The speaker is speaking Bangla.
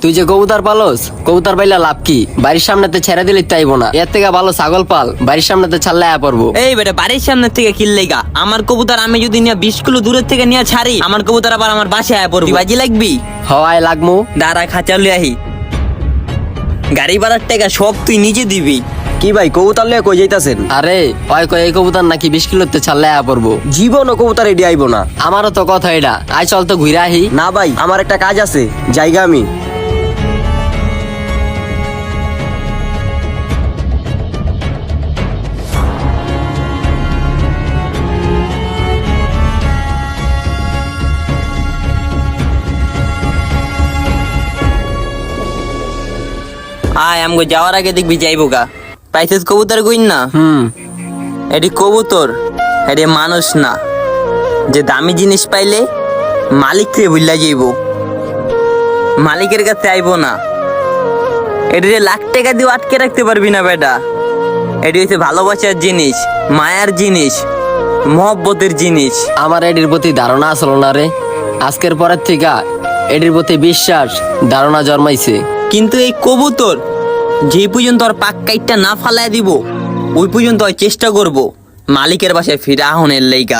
তুই যে কবুতর পালস, কবুতর পাইলা লাভ কি? বাড়ির সামনেতে ছেড়ে দিলে তাইবো না, এর থেকে ভালো ছাগল পাল, বাড়ির সামনেতে ছাড়লে আয়া পড়বো। এই বেটা বাড়ির সামনে থেকে কিল্লেগা আমার কবুতর আমি যদি নিয়ে 20 কিলো দূরের থেকে নিয়ে ছাড়ি, আমার কবুতর আবার আমার বাসায় আয়া পড়বি, বাজি লাগবি। হওয়ায় লাগমু। দাঁড়া খাঁচা লই আহি, গাড়ি ভাড়ার টাকা সব তুই নিজে দিবি। কি ভাই কবুতর লিয়ে কই যাইতাছেন? আরে ওই কয় এই কবুতর নাকি 20 কিলোতে ছাড়লে আয়া পড়বো। জীবনও কবুতর এডি আইবো না। আমারও তো কথা এটা, আয় চল তো ঘুরে আহি। না ভাই আমার একটা কাজ আছে, জায়গা আমি। আয় আমগো যাওয়ার আগে দেখবি যাইবো গা। পাইছিস কবুতর কইন না, এটি কবুতর, এটি মানুষ না। যে দামি জিনিস পাইলে মালিককে ভুল্লা যাইব, মালিকের কাছে আইবো না। এটি লাখ টাকা দিয়ে আটকে রাখতে পারবি না বেটা। এটি হচ্ছে ভালোবাসার জিনিস, মায়ার জিনিস, মহব্বতের জিনিস। আমার এডির প্রতি ধারণা আসলো না রে, আজকের পরের থেকে এডির প্রতি বিশ্বাস ধারণা জন্মাইছে। কিন্তু এই কবুতর যে পর্যন্ত আর পাক কাইটটা না ফালায় দিব, ওই পর্যন্ত চেষ্টা করব মালিকের বাসায় ফিরে আহনের লাইগা।